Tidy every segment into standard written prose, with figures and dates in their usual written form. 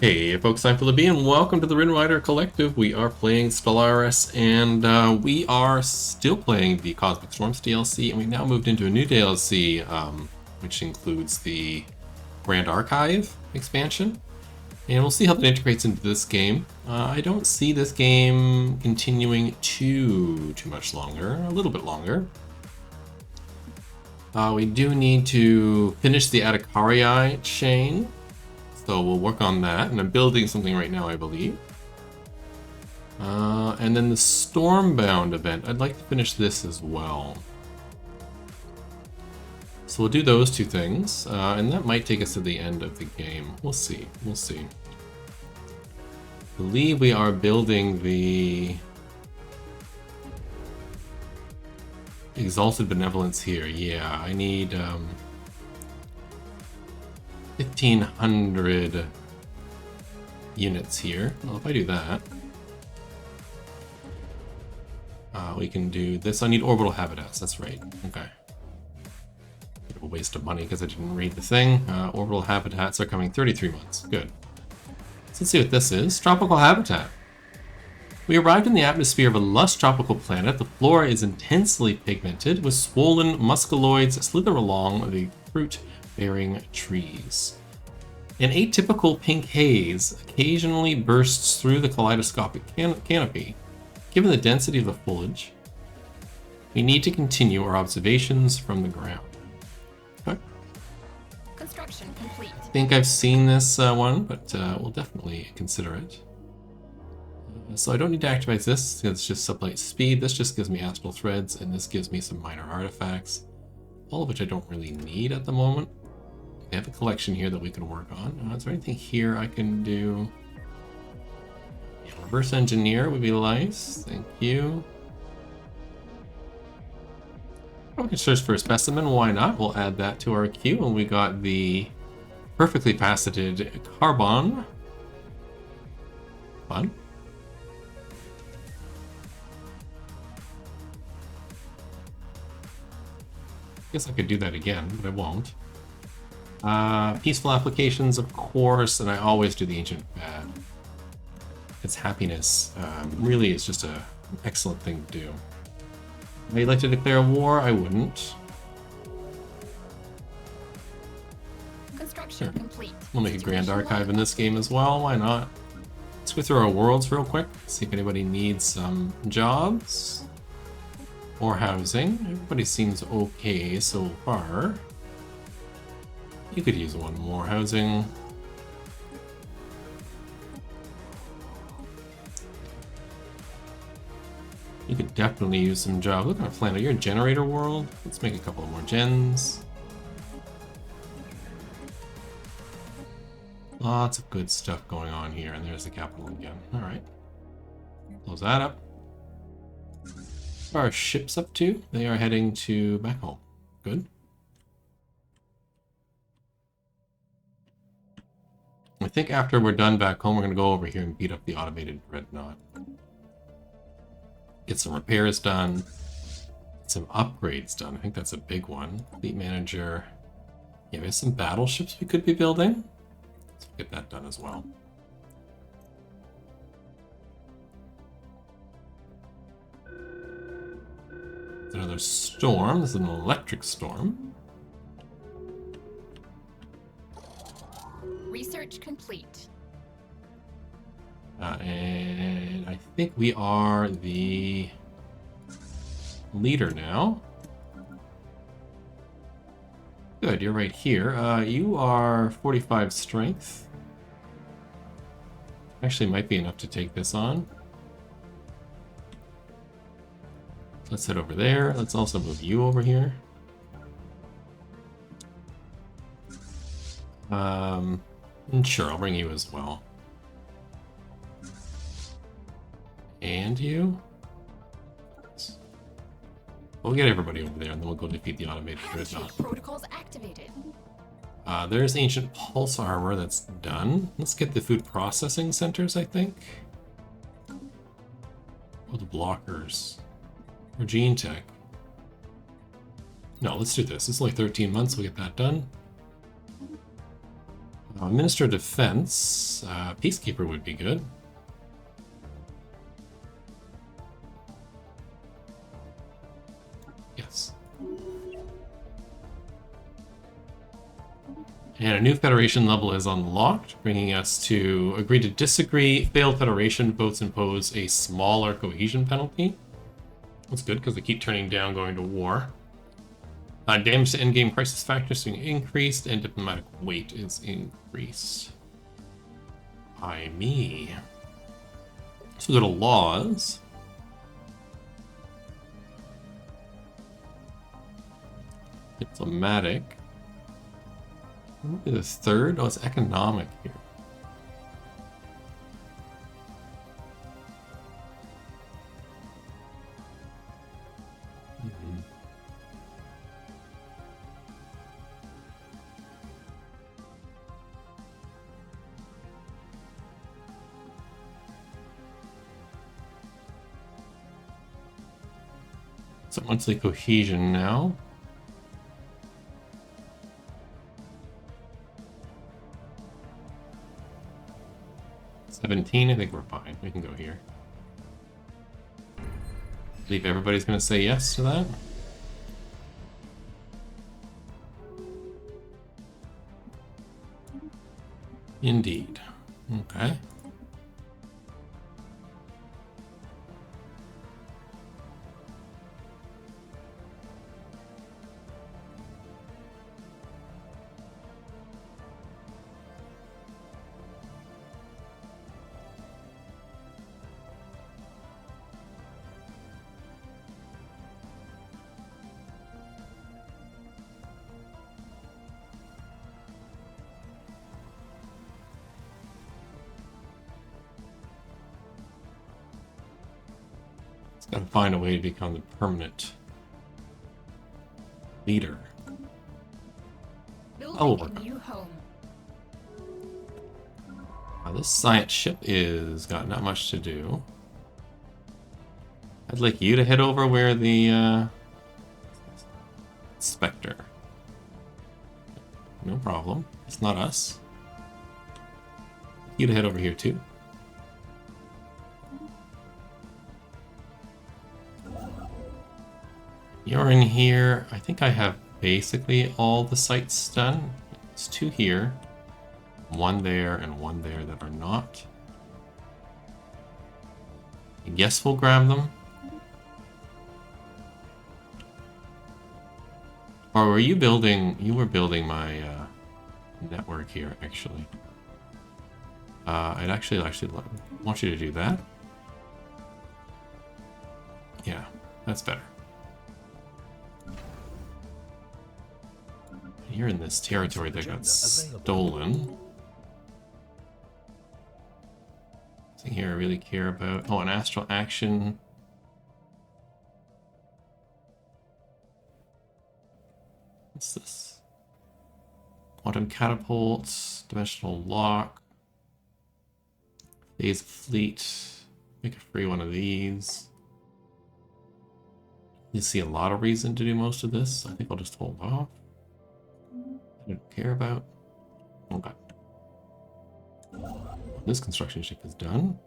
Hey folks, I'm Philip B, and welcome to the Rin Rider Collective. We are playing Stellaris, and we are still playing the Cosmic Storms DLC, and we've now moved into a new DLC, which includes the Grand Archive expansion. And we'll see how that integrates into this game. I don't see this game continuing too much longer, a little bit longer. We do need to finish the Atakarii chain. So we'll work on that, and I'm building something right now, I believe. And then the Stormbound event, I'd like to finish this as well. So we'll do those two things, and that might take us to the end of the game. We'll see, we'll see. I believe we are building the Exalted Benevolence here. Yeah, I need 1,500 units here. Well, if I do that, we can do this. I need orbital habitats, that's right. Okay. Bit of a waste of money because I didn't read the thing. Orbital habitats are coming 33 months. Good. So let's see what this is. Tropical habitat. We arrived in the atmosphere of a lush tropical planet. The flora is intensely pigmented, with swollen musculoids slither along the fruit-bearing trees. An atypical pink haze occasionally bursts through the kaleidoscopic canopy. Given the density of the foliage, we need to continue our observations from the ground. Okay. Construction complete. I think I've seen this one, but we'll definitely consider it. So I don't need to activate this, it's just sublight speed. This just gives me astral threads, and this gives me some minor artifacts, all of which I don't really need at the moment. We have a collection here that we can work on. Is there anything here I can do? Yeah, reverse engineer would be nice. Thank you. We can search for a specimen. Why not? We'll add that to our queue. And we got the perfectly faceted carbon. Fun. Guess I could do that again, but I won't. Peaceful applications, of course, and I always do the ancient bad. Its happiness really is just an excellent thing to do. Would you like to declare war? I wouldn't. Construction complete. We'll make a grand archive in this game as well. Why not? Let's go through our worlds real quick. See if anybody needs some jobs or housing. Everybody seems okay so far. You could use one more housing. You could definitely use some jobs. Look at our planet. You're a generator world. Let's make a couple more gens. Lots of good stuff going on here. And there's the capital again. Alright. Close that up. What are our ships up to? They are heading to back home. Good. I think after we're done back home, we're going to go over here and beat up the automated dreadnought. Get some repairs done. Get some upgrades done. I think that's a big one. Fleet manager. Yeah, there's some battleships we could be building. Let's get that done as well. There's another storm. This is an electric storm. Research complete. And I think we are the leader now. Good, you're right here. You are 45 strength. Actually, might be enough to take this on. Let's head over there. Let's also move you over here. Sure, I'll bring you as well. And you? We'll get everybody over there, and then we'll go defeat the automated dreadnought. Protocols activated. There's ancient pulse armor that's done. Let's get the food processing centers, I think. Oh, the blockers. Or gene tech. No, let's do this. It's only 13 months, we'll get that done. Minister of Defense. Peacekeeper would be good. Yes. And a new Federation level is unlocked, bringing us to agree to disagree. Failed Federation votes impose a smaller cohesion penalty. That's good because they keep turning down going to war. Damage to endgame crisis factors being increased, and diplomatic weight is increased. By me. So we go to laws. Diplomatic. The third? Oh, it's economic here. So monthly cohesion now. $17, I think we're fine. We can go here. I believe everybody's going to say yes to that. Indeed. Okay. Gotta find a way to become the permanent leader. Building a new home. This science ship is got not much to do. I'd like you to head over where the Spectre. No problem. It's not us. You to head over here too. You're in here. I think I have basically all the sites done. It's 2 here, 1 there, and 1 there that are not. I guess we'll grab them. Or were you building? You were building my network here, actually. I'd actually want you to do that. Yeah, that's better. You're in this territory that got stolen. Something here I really care about. Oh, an astral action. What's this? Quantum catapults, dimensional lock, phase fleet. Make a free one of these. You see a lot of reason to do most of this. I think I'll just hold off. I don't care about. Okay. This construction ship is done.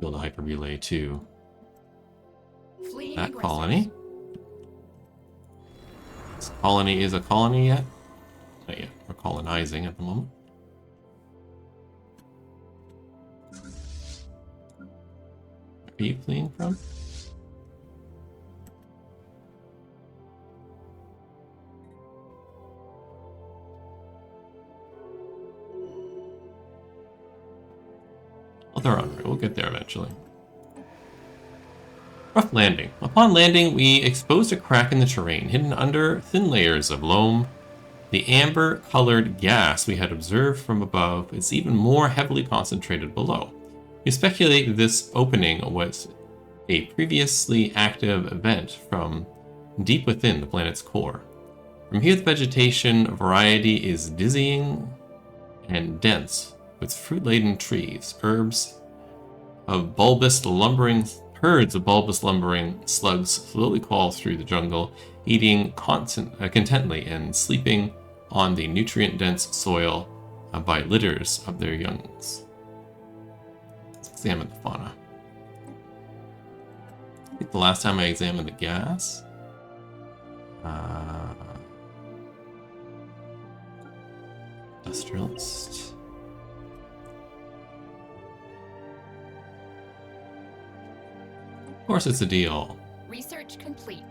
Build a hyper relay to that colony. This colony is a colony yet? Not yet. We're colonizing at the moment. Where are you fleeing from? They're on right. We'll get there eventually. Rough landing. Upon landing, we exposed a crack in the terrain, hidden under thin layers of loam. The amber-colored gas we had observed from above is even more heavily concentrated below. We speculate this opening was a previously active vent from deep within the planet's core. From here, the vegetation variety is dizzying and dense, with fruit-laden trees, herds of bulbous lumbering slugs slowly crawl through the jungle, eating contently and sleeping on the nutrient-dense soil by litters of their youngs. Let's examine the fauna. I think the last time I examined the gas... Industrialist. Of course it's a deal. Research complete.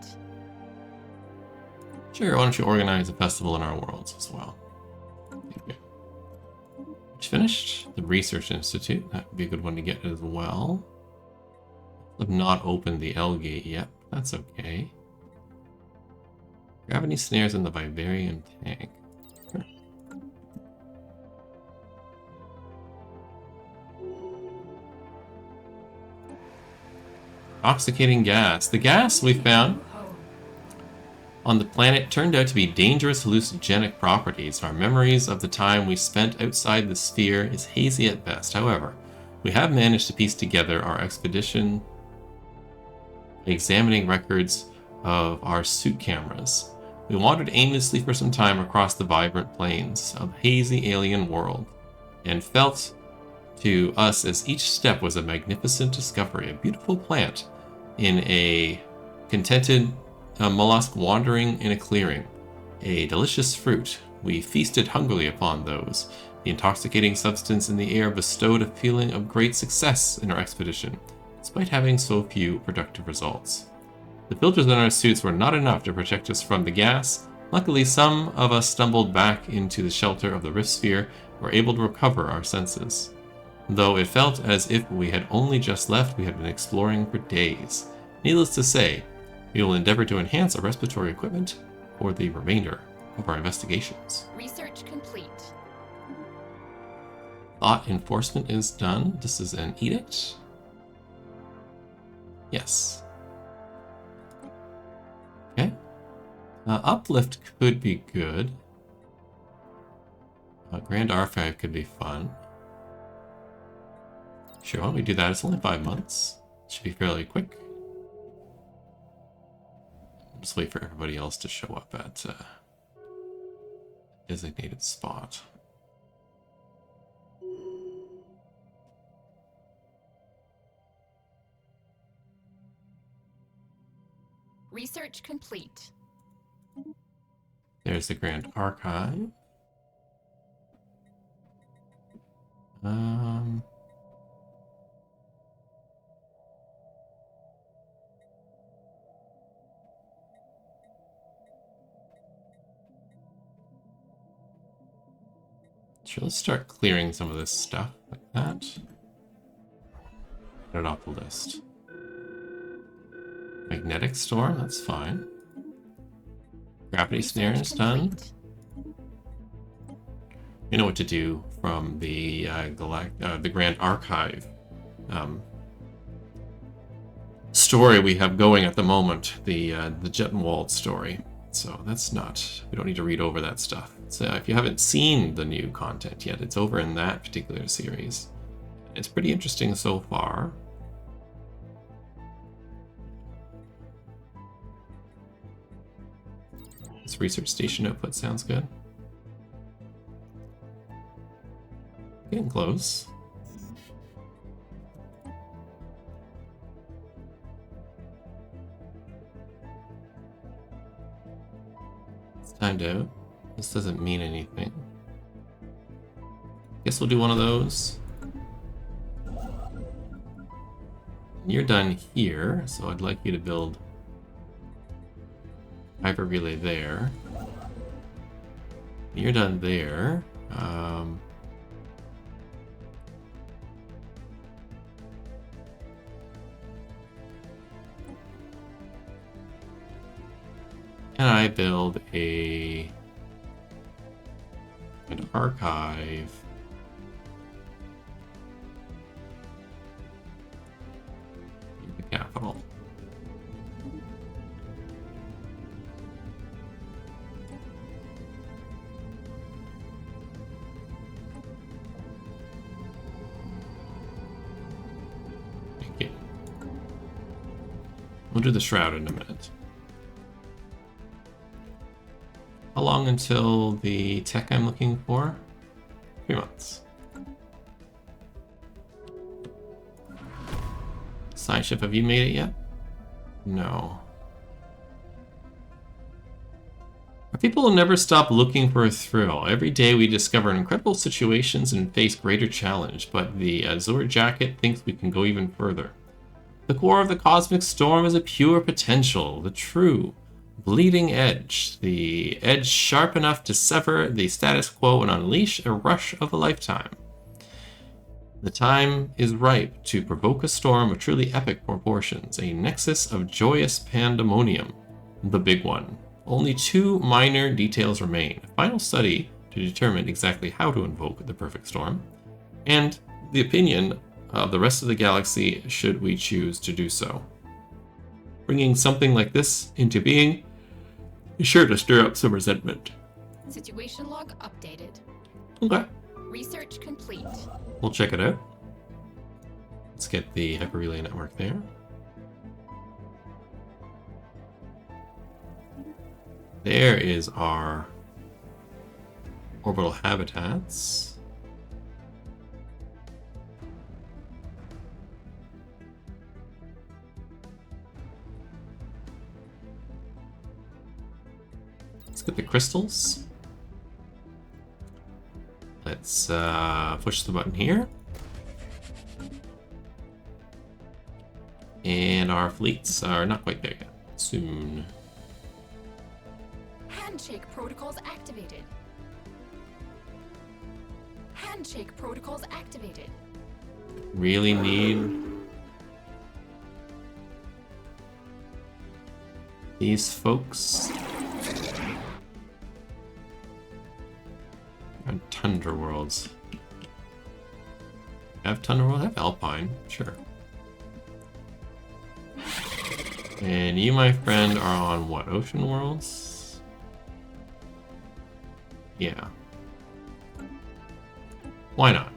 Sure, why don't you organize a festival in our worlds as well? Okay. Which finished? The Research Institute. That would be a good one to get as well. I've not opened the L gate yet. That's okay. Gravity snares in the Vivarium tank. Sure. Intoxicating gas. The gas we found on the planet turned out to be dangerous hallucinogenic properties. Our memories of the time we spent outside the sphere is hazy at best. However, we have managed to piece together our expedition examining records of our suit cameras. We wandered aimlessly for some time across the vibrant plains of hazy alien world and felt to us as each step was a magnificent discovery, a beautiful plant in a contented mollusk wandering in a clearing, a delicious fruit. We feasted hungrily upon those. The intoxicating substance in the air bestowed a feeling of great success in our expedition, despite having so few productive results. The filters in our suits were not enough to protect us from the gas. Luckily, some of us stumbled back into the shelter of the rift sphere and were able to recover our senses. Though it felt as if we had only just left, we had been exploring for days. Needless to say, we will endeavor to enhance our respiratory equipment for the remainder of our investigations. Research complete. Thought enforcement is done. This is an edict. Yes. Okay. Uplift could be good. Grand Archive could be fun. Sure, why don't we do that? It's only 5 months. Should be fairly quick. Just wait for everybody else to show up at designated spot. Research complete. There's the Grand Archive. Sure, let's start clearing some of this stuff like that. Get it off the list. Magnetic storm, that's fine. Gravity snare is done. You know what to do from the Grand Archive story we have going at the moment, the Jettenwald story. So that's not, we don't need to read over that stuff. So if you haven't seen the new content yet, it's over in that particular series. It's pretty interesting so far. This research station output sounds good. Getting close. It's timed out. This doesn't mean anything. Guess we'll do one of those. You're done here, so I'd like you to build hyper relay there. You're done there. Can I build an archive? In the capital. Okay. We'll do the shroud in a minute. How long until the tech I'm looking for? 3 months. Side ship, have you made it yet? No. Our people will never stop looking for a thrill. Every day we discover incredible situations and face greater challenge, but the Azure Jacket thinks we can go even further. The core of the cosmic storm is a pure potential, the true bleeding edge, the edge sharp enough to sever the status quo and unleash a rush of a lifetime. The time is ripe to provoke a storm of truly epic proportions, a nexus of joyous pandemonium, the big one. Only 2 minor details remain: a final study to determine exactly how to invoke the perfect storm, and the opinion of the rest of the galaxy should we choose to do so. Bringing something like this into being is sure to stir up some resentment. Situation log updated. Okay. Research complete. We'll check it out. Let's get the hyperrelay network there. There is our orbital habitats. Let's get the crystals. Let's push the button here. And our fleets are not quite there yet. Soon. Handshake protocols activated. Handshake protocols activated. Really need these folks. And Tundra Worlds. Have Tundra World? Have Alpine, sure. And you, my friend, are on what? Ocean Worlds? Yeah. Why not?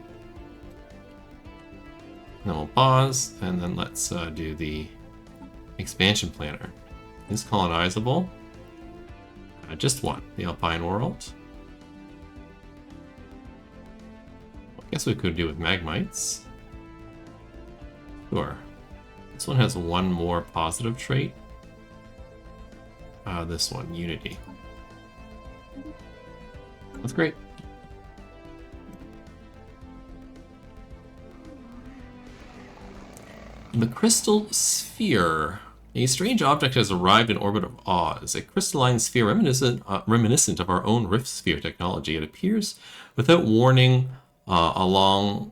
Then we'll pause, and then let's do the expansion planner. Is colonizable? Just one, the Alpine World. I guess we could do with Magmites. Sure. This one has one more positive trait. This one, Unity. That's great. The Crystal Sphere. A strange object has arrived in orbit of Oz, a crystalline sphere reminiscent of our own Rift Sphere technology. It appears without warning along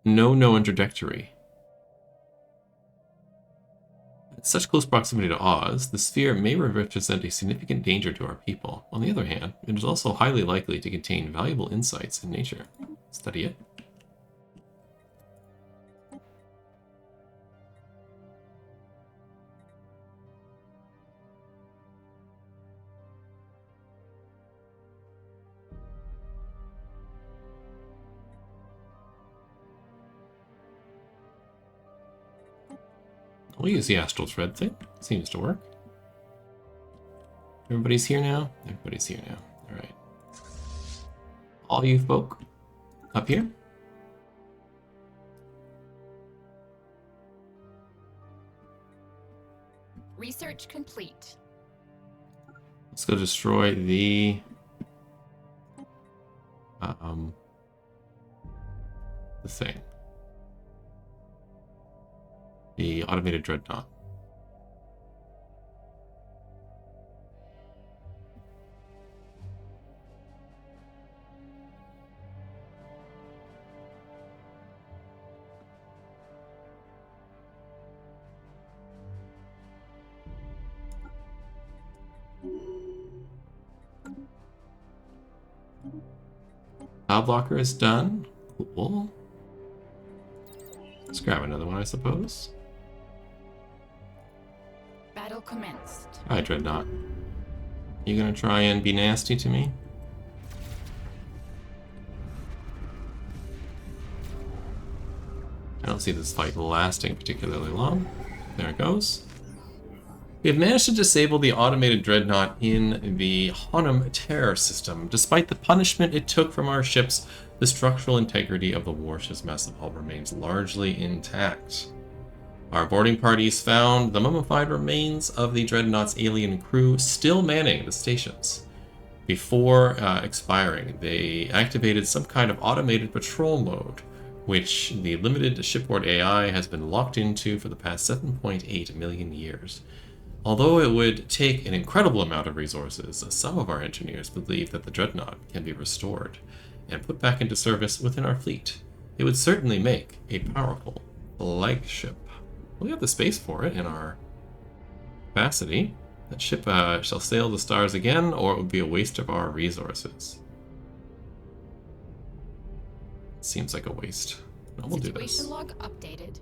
no known trajectory. At such close proximity to Oz, the sphere may represent a significant danger to our people. On the other hand, it is also highly likely to contain valuable insights in nature. Study it. We'll use the astral thread thing. Seems to work. Everybody's here now? Everybody's here now. Alright. All you folk up here. Research complete. Let's go destroy the thing. The automated dreadnought. Cloud blocker is done. Cool. Let's grab another one, I suppose. Battle commenced. Hi, Dreadnought. You gonna try and be nasty to me? I don't see this fight lasting particularly long. There it goes. We have managed to disable the automated dreadnought in the Honum terror system. Despite the punishment it took from our ships, the structural integrity of the warship's massive hull remains largely intact. Our boarding parties found the mummified remains of the dreadnought's alien crew still manning the stations. Before expiring, they activated some kind of automated patrol mode, which the limited shipboard AI has been locked into for the past 7.8 million years. Although it would take an incredible amount of resources, some of our engineers believe that the dreadnought can be restored and put back into service within our fleet. It would certainly make a powerful flagship. We have the space for it in our capacity. That ship shall sail the stars again, or it would be a waste of our resources. Seems like a waste. No, we'll do this. Situation log updated.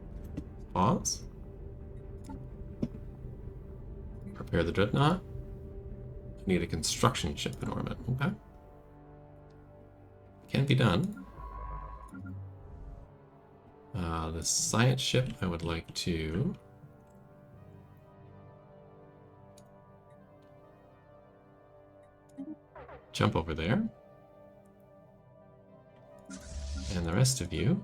Pause. Prepare the dreadnought. I need a construction ship in orbit. Okay. Can be done. The science ship I would like to jump over there. And the rest of you,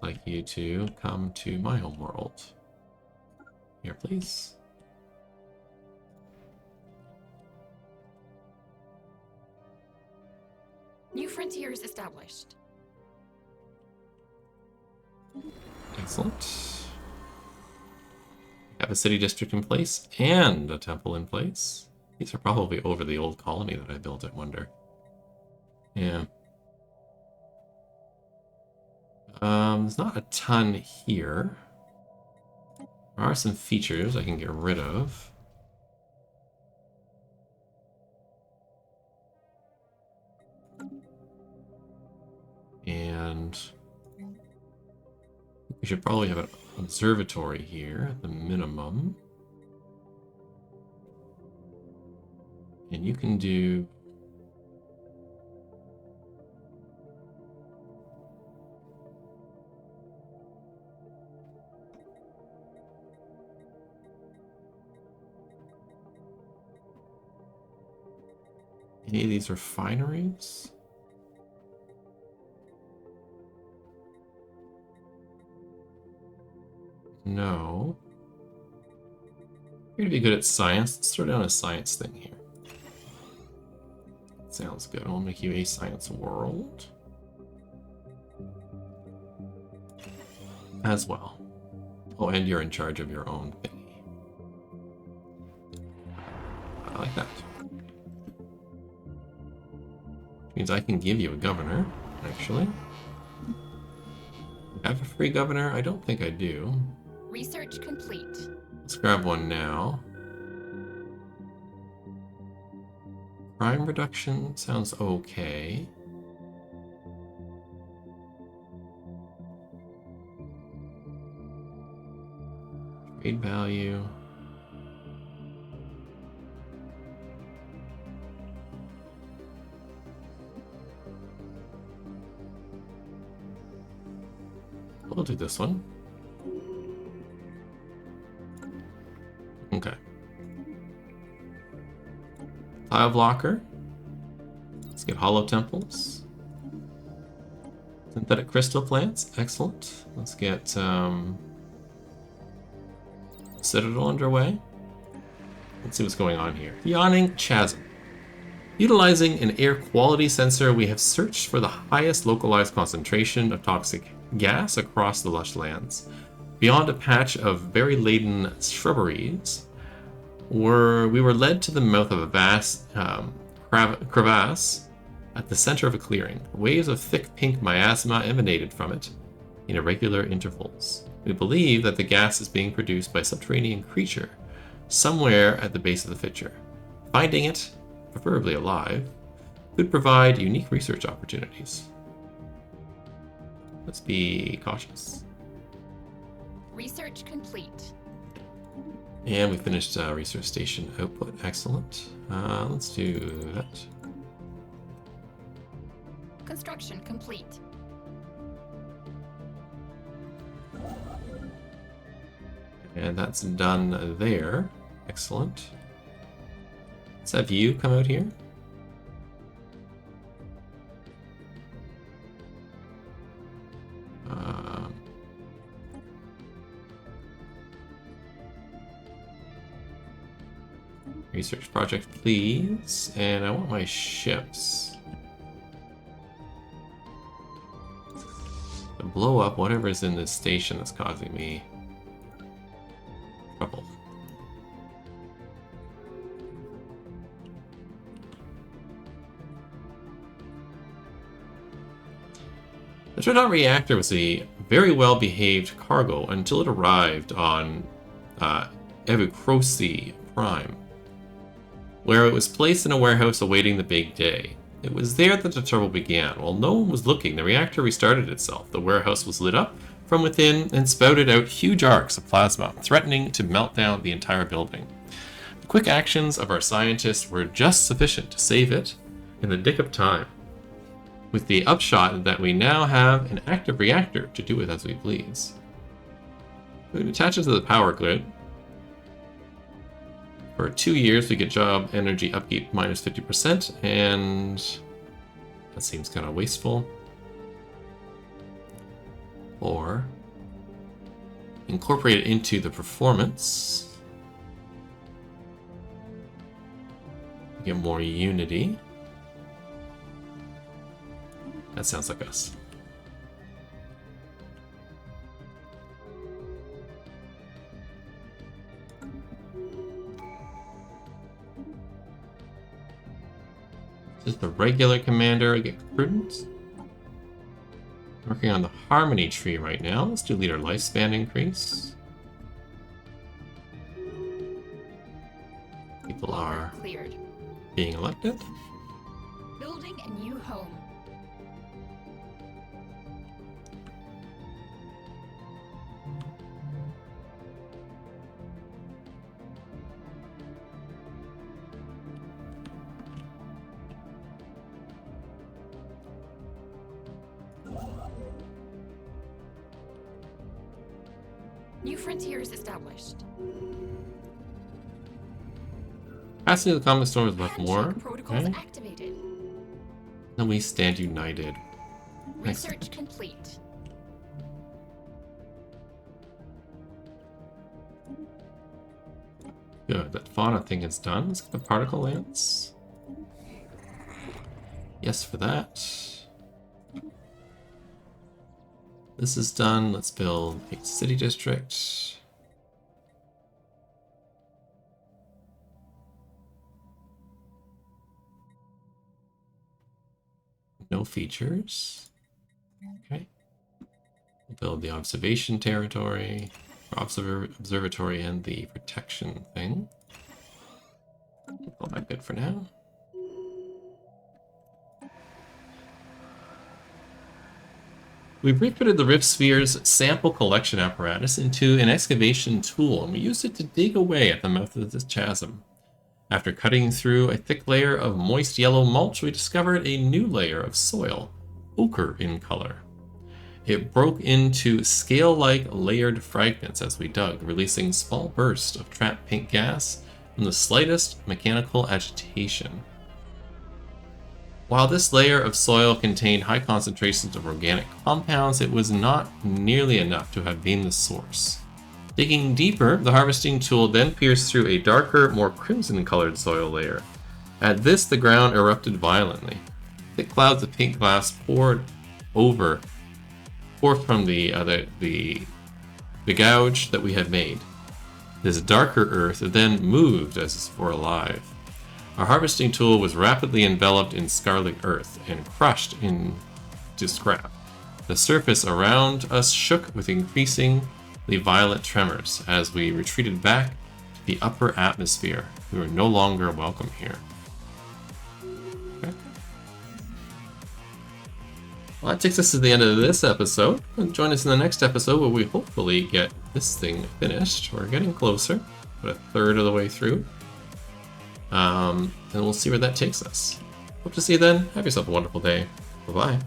I'd like you to come to my home world. Here, please. New frontiers established. Excellent. Have a city district in place and a temple in place. These are probably over the old colony that I built, I wonder. Yeah. There's not a ton here. There are some features I can get rid of. And we should probably have an observatory here at the minimum. And you can do any of these refineries? No. You're gonna be good at science. Let's throw down a science thing here. Sounds good. I'll make you a science world as well. Oh, and you're in charge of your own thingy. I like that. Means I can give you a governor, actually. Have a free governor? I don't think I do. Research complete. Let's grab one now. Crime reduction sounds okay. Trade value. We'll do this one. Okay. Tile blocker. Let's get hollow temples. Synthetic crystal plants. Excellent. Let's get Citadel underway. Let's see what's going on here. Yawning Chasm. Utilizing an air quality sensor, we have searched for the highest localized concentration of toxic gas across the lush lands. Beyond a patch of very laden shrubberies, we were led to the mouth of a vast crevasse at the center of a clearing. Waves of thick pink miasma emanated from it in irregular intervals. We believe that the gas is being produced by a subterranean creature somewhere at the base of the fissure. Finding it, preferably alive, could provide unique research opportunities. Let's be cautious. Research complete. And we finished research station output. Excellent. Let's do that. Construction complete. And that's done there. Excellent. Let's have you come out here. Research project, please. And I want my ships to blow up whatever is in this station that's causing me trouble. The Dreadnought reactor was a very well-behaved cargo until it arrived on Evukrosi Prime, where it was placed in a warehouse awaiting the big day. It was there that the trouble began. While no one was looking, the reactor restarted itself. The warehouse was lit up from within and spouted out huge arcs of plasma, threatening to melt down the entire building. The quick actions of our scientists were just sufficient to save it in the nick of time, with the upshot that we now have an active reactor to do with as we please. We can attach it to the power grid. For 2 years, we get job energy upkeep minus 50%, and that seems kind of wasteful. Or incorporate it into the performance. Get more unity. That sounds like us. This is the regular commander. I get prudence. Working on the harmony tree right now. Let's do leader lifespan increase. People are cleared. Being elected. Building a new home. New frontiers established. Passing the common storm is left Handshake more. protocols Okay. activated. Then we stand united. Research complete. Good. That fauna thing is done. Let's get the particle lance. Yes for that. This is done. Let's build a city district. No features. Okay. We'll build the observation territory, observatory, and the protection thing. All that good for now. We've refitted the Rift Sphere's sample collection apparatus into an excavation tool, and we used it to dig away at the mouth of this chasm. After cutting through a thick layer of moist yellow mulch, we discovered a new layer of soil, ochre in color. It broke into scale-like layered fragments as we dug, releasing small bursts of trapped pink gas from the slightest mechanical agitation. While this layer of soil contained high concentrations of organic compounds, it was not nearly enough to have been the source. Digging deeper, the harvesting tool then pierced through a darker, more crimson-colored soil layer. At this, the ground erupted violently. Thick clouds of pink glass poured from the gouge that we had made. This darker earth then moved as if were alive. Our harvesting tool was rapidly enveloped in scarlet earth and crushed into scrap. The surface around us shook with increasingly violent tremors as we retreated back to the upper atmosphere. We were no longer welcome here. Okay. Well, that takes us to the end of this episode. Join us in the next episode where we hopefully get this thing finished. We're getting closer, about a third of the way through. And we'll see where that takes us. Hope to see you then. Have yourself a wonderful day. Bye-bye.